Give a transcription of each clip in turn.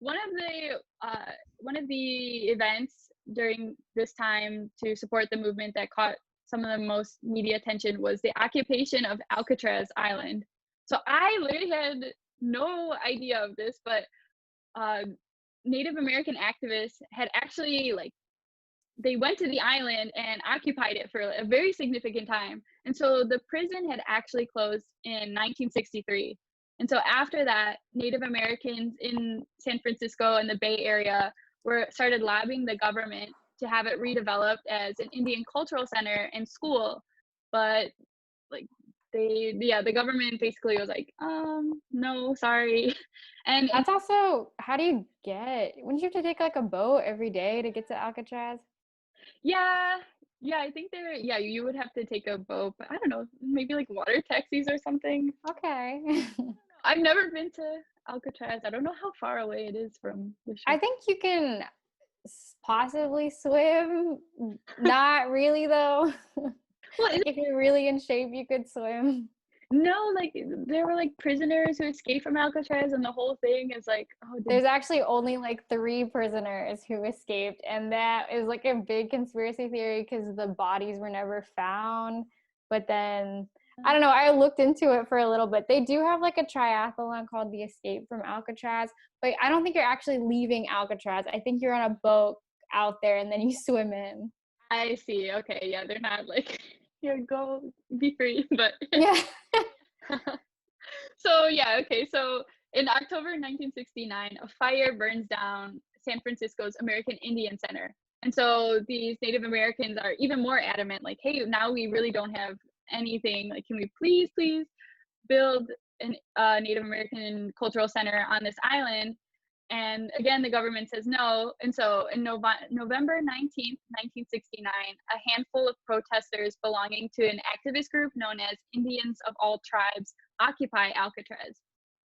one of the events during this time to support the movement that caught some of the most media attention was the occupation of Alcatraz Island. So I literally had no idea of this, but uh, Native American activists had actually they went to the island and occupied it for a very significant time. And so the prison had actually closed in 1963. And so after that, Native Americans in San Francisco and the Bay Area started lobbying the government to have it redeveloped as an Indian cultural center and school. But like the government basically was like, no, sorry. And That's also, how do you wouldn't you have to take like a boat every day to get to Alcatraz? yeah, I think you would have to take a boat, but I don't know, maybe like water taxis or something. Okay. I've never been to Alcatraz. I don't know how far away it is from the I shore. think you can possibly swim. Not really though. Well, Like if you're really in shape, you could swim. no, like there were like prisoners who escaped from Alcatraz, and the whole thing is like, oh, There's actually only like 3 prisoners who escaped, and that is like a big conspiracy theory because the bodies were never found. But then I don't know, I looked into it for a little bit. They do have like a triathlon called the Escape from Alcatraz, but I don't think you're actually leaving Alcatraz. I think you're on a boat out there and then you swim in. I see. Okay, yeah, they're not like, here, go, be free, but Yeah. so yeah, okay. So in October 1969, a fire burns down San Francisco's American Indian Center. And so these Native Americans are even more adamant, like, hey, now we really don't have anything. Like, can we please build an Native American cultural center on this island? And again, the government says no. And so in November 19th, 1969, a handful of protesters belonging to an activist group known as Indians of All Tribes occupy Alcatraz.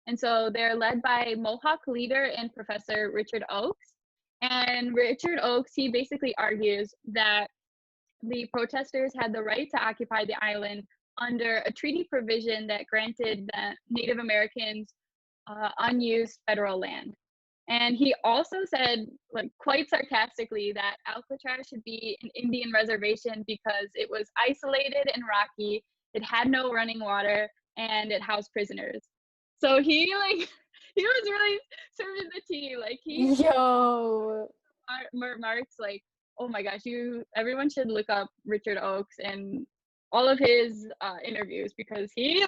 And so they're led by Mohawk leader and Professor Richard Oakes. And Richard Oakes, he basically argues that the protesters had the right to occupy the island under a treaty provision that granted the Native Americans unused federal land. And he also said, like quite sarcastically, that Alcatraz should be an Indian reservation because it was isolated and rocky, it had no running water, and it housed prisoners. So he he was really serving the tea. Like he Yo. remarks like, oh my gosh, everyone should look up Richard Oakes and all of his interviews because he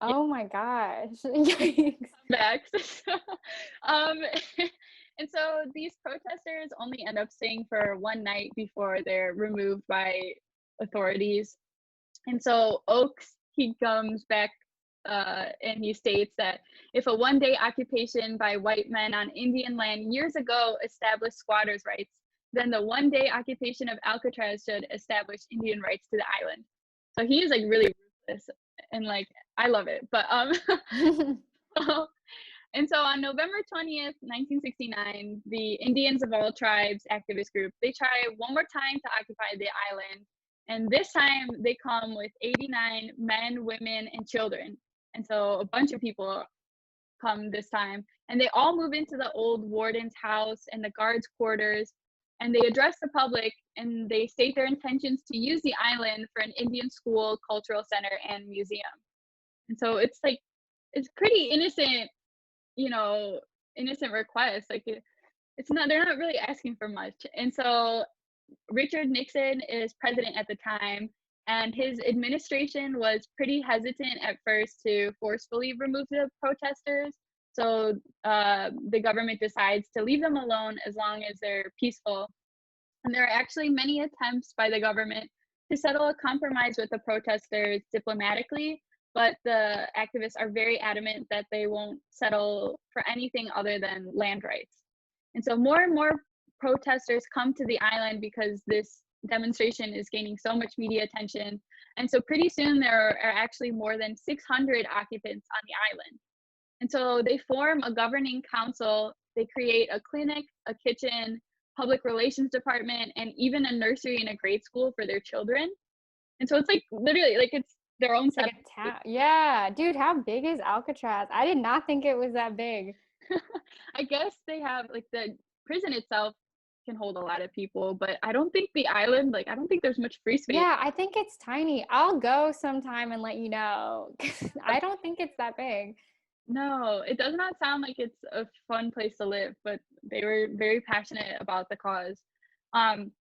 Oh my gosh. Yikes. backs. um, and so these protesters only end up staying for one night before they're removed by authorities. And so Oakes, he comes back and he states that if a one-day occupation by white men on Indian land years ago established squatters' rights, then the one-day occupation of Alcatraz should establish Indian rights to the island. So he is like really ruthless, and like I love it. But and so on November 20th, 1969, the Indians of All Tribes activist group, they try one more time to occupy the island. And this time they come with 89 men, women, and children. And so a bunch of people come this time. And they all move into the old warden's house and the guards' quarters. And they address the public and they state their intentions to use the island for an Indian school, cultural center, and museum. And so it's like, it's pretty innocent, innocent request. Like they're not really asking for much. And so Richard Nixon is president at the time, and his administration was pretty hesitant at first to forcefully remove the protesters. So the government decides to leave them alone as long as they're peaceful. And there are actually many attempts by the government to settle a compromise with the protesters diplomatically, but the activists are very adamant that they won't settle for anything other than land rights. And so more and more protesters come to the island because this demonstration is gaining so much media attention. And so pretty soon there are actually more than 600 occupants on the island. And so they form a governing council, they create a clinic, a kitchen, public relations department, and even a nursery and a grade school for their children. And so it's like literally like it's their own It's like a town. Yeah, dude, how big is Alcatraz? I did not think it was that big. I guess they have like the prison itself can hold a lot of people, but I don't think the island, like I don't think there's much free space. Yeah, I think it's tiny. I'll go sometime and let you know. I don't think it's that big. No, it does not sound like it's a fun place to live, but they were very passionate about the cause. Um,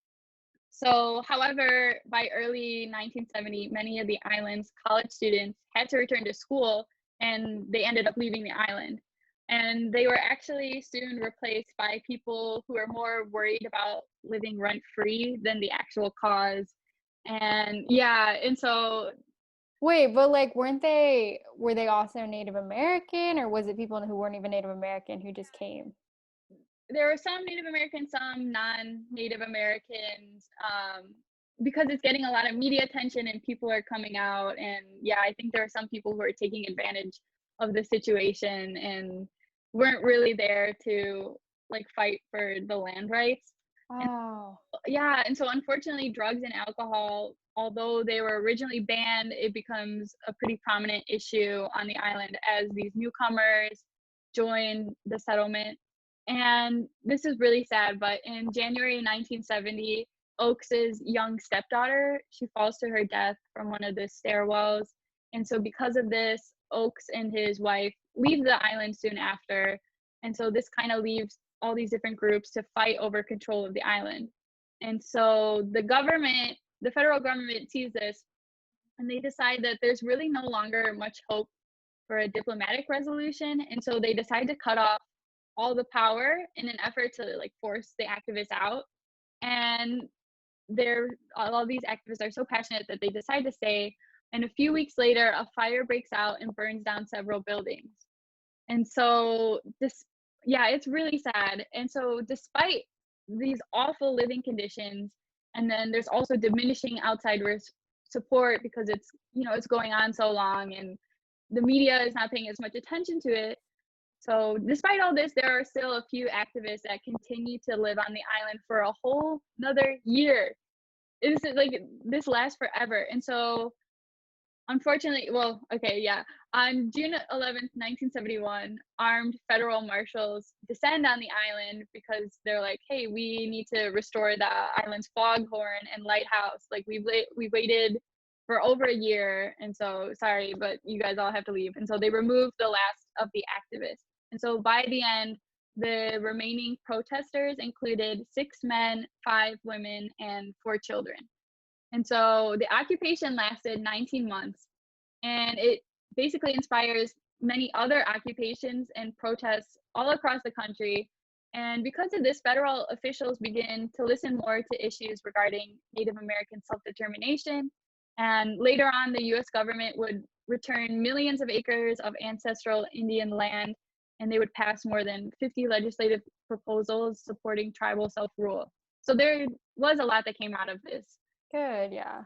however, by early 1970, many of the island's college students had to return to school and they ended up leaving the island. And they were actually soon replaced by people who are more worried about living rent free than the actual cause. And yeah, and so Wait, but like were they also Native American, or was it people who weren't even Native American who just came? there were some Native Americans, some non-Native Americans, because it's getting a lot of media attention and people are coming out. And yeah, I think there are some people who are taking advantage of the situation and weren't really there to like fight for the land rights. And Oh. yeah, and so unfortunately, drugs and alcohol, although they were originally banned, it becomes a pretty prominent issue on the island as these newcomers join the settlement. And this is really sad, but in January 1970, Oakes's young stepdaughter, she falls to her death from one of the stairwells. And so because of this, Oakes and his wife leave the island soon after. And so this kind of leaves all these different groups to fight over control of the island. And so the government, the federal government sees this and they decide that there's really no longer much hope for a diplomatic resolution. And so they decide to cut off all the power in an effort to like force the activists out. And all these activists are so passionate that they decide to stay. And a few weeks later, a fire breaks out and burns down several buildings. And so this, yeah, it's really sad. And so despite these awful living conditions, and then there's also diminishing outside support because it's going on so long and the media is not paying as much attention to it. So despite all this, there are still a few activists that continue to live on the island for a whole another year. It's like this lasts forever. And so unfortunately, well, okay, yeah. On June 11th, 1971, armed federal marshals descend on the island because they're like, hey, we need to restore the island's foghorn and lighthouse. Like we waited for over a year, and so sorry, but you guys all have to leave. And so they removed the last of the activists. And so by the end, the remaining protesters included 6 men, 5 women, and 4 children. And so the occupation lasted 19 months, and it basically inspires many other occupations and protests all across the country. And because of this, federal officials begin to listen more to issues regarding Native American self-determination. And later on, the US government would return millions of acres of ancestral Indian land, and they would pass more than 50 legislative proposals supporting tribal self-rule. So there was a lot that came out of this. Good, yeah.